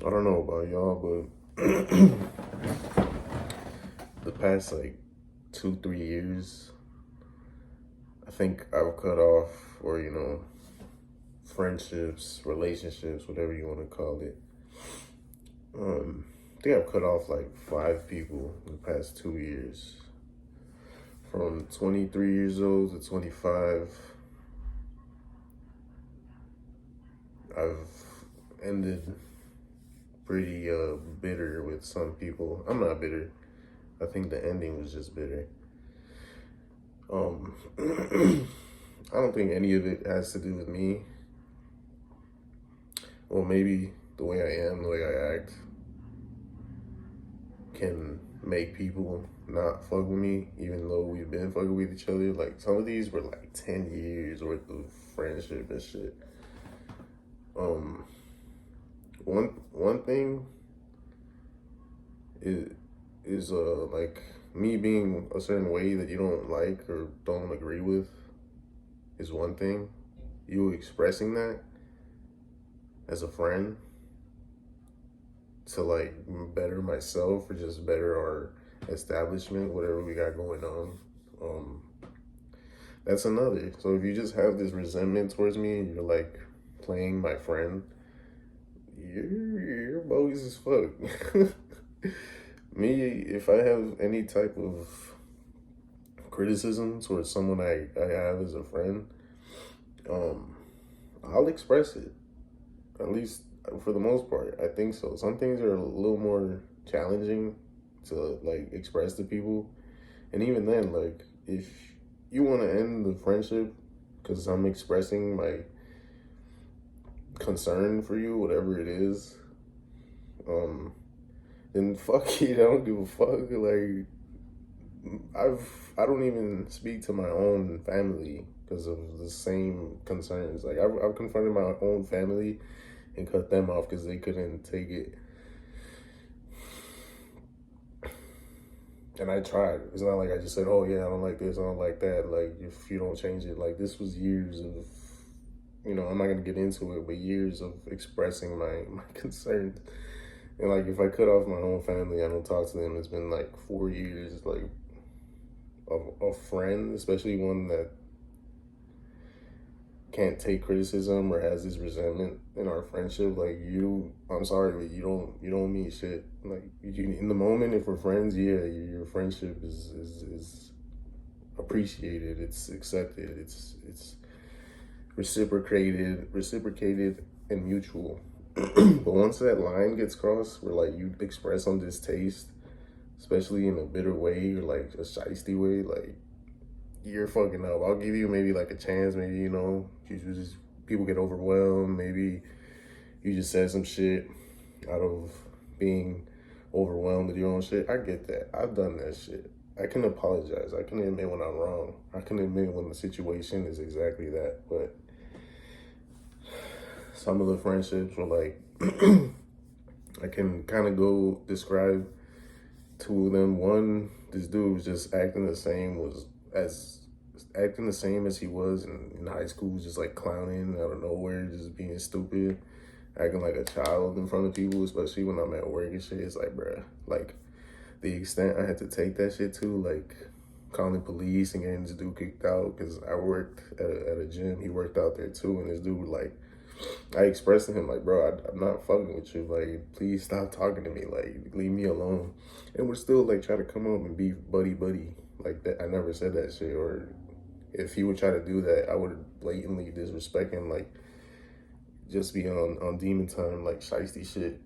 I don't know about y'all, but the past like 2, 3 years, I think I've cut off, or friendships, relationships, whatever you want to call it. I think I've cut off like 5 people in the past 2 years. From 23 years old to 25, I've ended pretty bitter with some people. I'm not bitter. I think the ending was just bitter. I don't think any of it has to do with me. Well, maybe the way I am, the way I act, can make people not fuck with me, even though we've been fucking with each other. Like, some of these were like 10 years worth of friendship and shit. One thing is like me being a certain way that you don't like or don't agree with is one thing. You expressing that as a friend to like better myself or just better our establishment, whatever we got going on. That's another. So if you just have this resentment towards me and you're like playing my friend, you're bogus as fuck. Me, if I have any type of criticism towards someone I have as a friend, I'll express it. At least for the most part, I think so. Some things are a little more challenging to like express to people, and even then, like if you want to end the friendship because I'm expressing my concern for you, whatever it is, then fuck it. I don't give a fuck. Like I don't even speak to my own family because of the same concerns. Like I've confronted my own family and cut them off because they couldn't take it. And I tried. It's not like I just said, "Oh yeah, I don't like this, I don't like that." Like if you don't change it, like this was years of, I'm not gonna get into it, but years of expressing my concerns. And like if I cut off my own family, I don't talk to them. It's been like 4 years, like of a friend, especially one that can't take criticism or has this resentment in our friendship. Like I'm sorry, but you don't mean shit. Like in the moment, if we're friends, yeah, your friendship is appreciated, it's accepted, it's reciprocated and mutual. But once that line gets crossed, where like you express some distaste, especially in a bitter way or like a shiesty way, like you're fucking up. I'll give you maybe like a chance. Maybe people get overwhelmed. Maybe you just said some shit out of being overwhelmed with your own shit. I get that. I've done that shit. I can apologize. I can admit when I'm wrong. I can admit when the situation is exactly that. But some of the friendships were like, I can kind of go describe two of them. One, this dude was just acting the same as he was in high school, just like clowning out of nowhere, just being stupid, acting like a child in front of people, especially when I'm at work and shit. It's like, bruh, like the extent I had to take that shit to, like calling police and getting this dude kicked out because I worked at a gym. He worked out there too, and this dude like, I expressed to him like, bro, I'm not fucking with you. Like, please stop talking to me. Like, leave me alone. And we're still like trying to come up and be buddy. Like that, I never said that shit. Or if he would try to do that, I would blatantly disrespect him. Like, just be on demon time, like shiesty shit.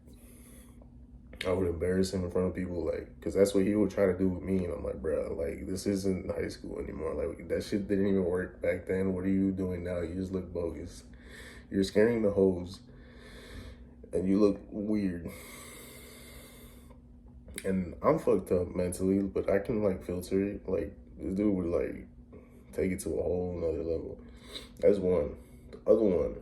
I would embarrass him in front of people, like, because that's what he would try to do with me. And I'm like, bro, like, this isn't high school anymore. Like, that shit didn't even work back then. What are you doing now? You just look bogus. You're scaring the hoes, and you look weird. And I'm fucked up mentally, but I can like filter it. Like this dude would like take it to a whole nother level. That's one. The other one,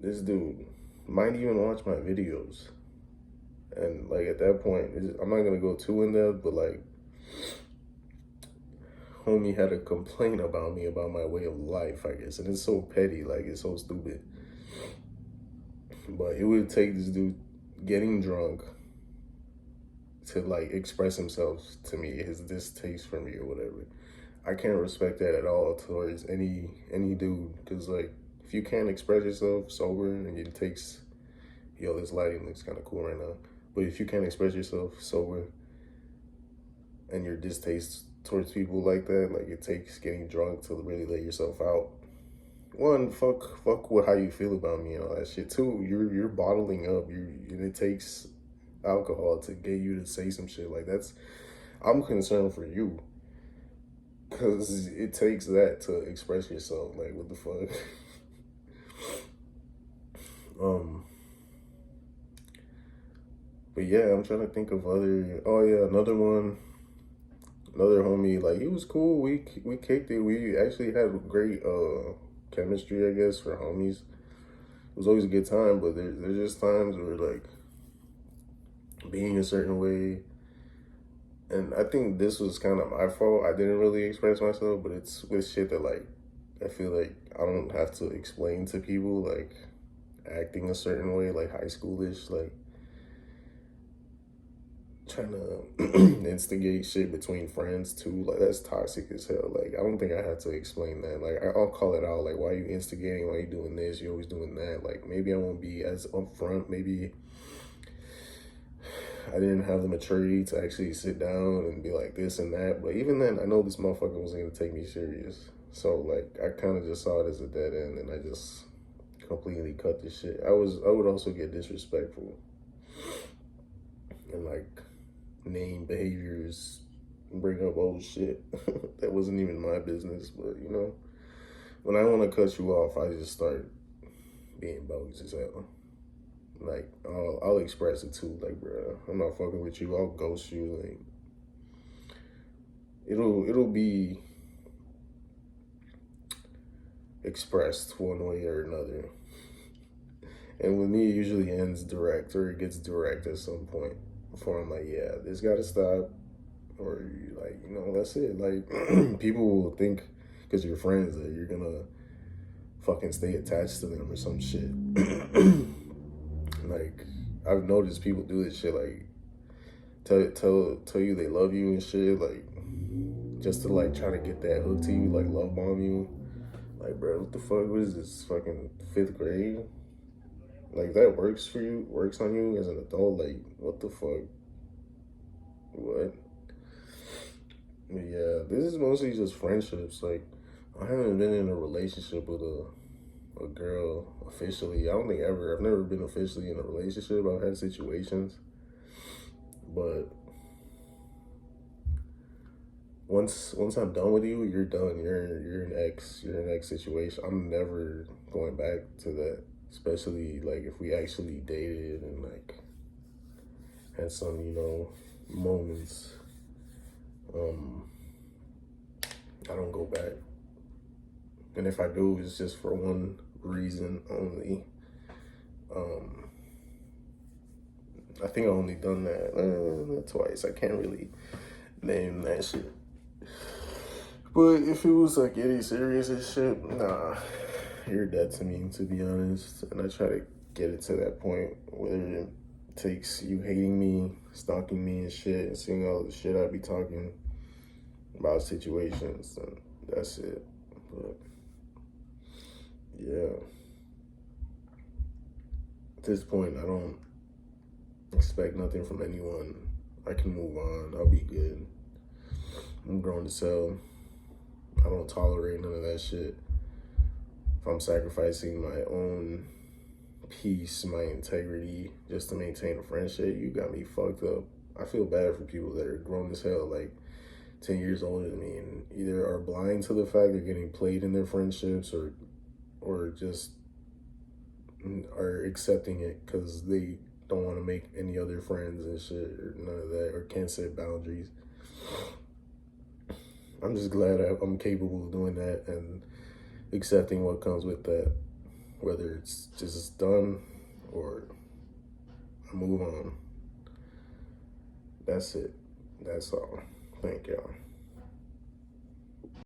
this dude might even watch my videos. And like at that point, I'm not gonna go too in depth, but like homie had a complaint about me, about my way of life, I guess. And it's so petty, like it's so stupid. But it would take this dude getting drunk to like express himself to me, his distaste for me or whatever. I can't respect that at all towards any dude, because like if you can't express yourself sober and it takes, yo, this lighting looks kind of cool right now, but if you can't express yourself sober and your distaste towards people like that, like it takes getting drunk to really let yourself out. One, fuck what how you feel about me and all that shit. Two, you're bottling up. And it takes alcohol to get you to say some shit like that's. I'm concerned for you, cause it takes that to express yourself. Like what the fuck. But yeah, I'm trying to think of other. Oh yeah, another homie. Like he was cool. We kicked it. We actually had great chemistry, I guess, for homies. It was always a good time, but there's just times where like being a certain way, and I think this was kind of my fault. I didn't really express myself, but it's with shit that like I feel like I don't have to explain to people, like acting a certain way, like high schoolish, like trying to instigate shit between friends too. Like that's toxic as hell. Like I don't think I had to explain that. Like I'll call it out. Like why you instigating? Why you doing this? You always doing that. Like maybe I won't be as upfront. Maybe I didn't have the maturity to actually sit down and be like this and that. But even then, I know this motherfucker wasn't gonna take me serious. So like I kind of just saw it as a dead end, and I just completely cut this shit. I would also get disrespectful and like name behaviors, bring up old shit that wasn't even my business. But you know, when I want to cut you off, I just start being bogus as hell. Like I'll express it too. Like, bro, I'm not fucking with you. I'll ghost you. Like it'll be expressed one way or another. And with me, it usually ends direct, or it gets direct at some point before I'm like, yeah, this gotta stop. Or like, you know, that's it. Like people will think because you're friends that you're gonna fucking stay attached to them or some shit. Like I've noticed people do this shit, like tell you they love you and shit, like just to like try to get that hook to you, like love bomb you. Like, bro, what the fuck? What is this, fucking 5th grade? Like that works for you, works on you as an adult. Like what the fuck? What? But yeah, this is mostly just friendships. Like I haven't been in a relationship with a girl officially. I don't think ever. I've never been officially in a relationship. I've had situations, but once I'm done with you, you're done. You're an ex. You're an ex situation. I'm never going back to that. Especially like if we actually dated and like had some, you know, moments. I don't go back. And if I do, it's just for one reason only. I think I only done that twice. I can't really name that shit. But if it was like any serious as shit, nah, you're dead to me, to be honest. And I try to get it to that point, whether it takes you hating me, stalking me and shit, and seeing all the shit I be talking about situations, and that's it. But yeah, at this point, I don't expect nothing from anyone. I can move on. I'll be good. I'm grown as hell. I don't tolerate none of that shit. If I'm sacrificing my own peace, my integrity, just to maintain a friendship, you got me fucked up. I feel bad for people that are grown as hell, like 10 years older than me, and either are blind to the fact they're getting played in their friendships, or just are accepting it because they don't want to make any other friends and shit, or none of that, or can't set boundaries. I'm just glad I'm capable of doing that and accepting what comes with that, whether it's just done or I move on. That's it. That's all. Thank y'all.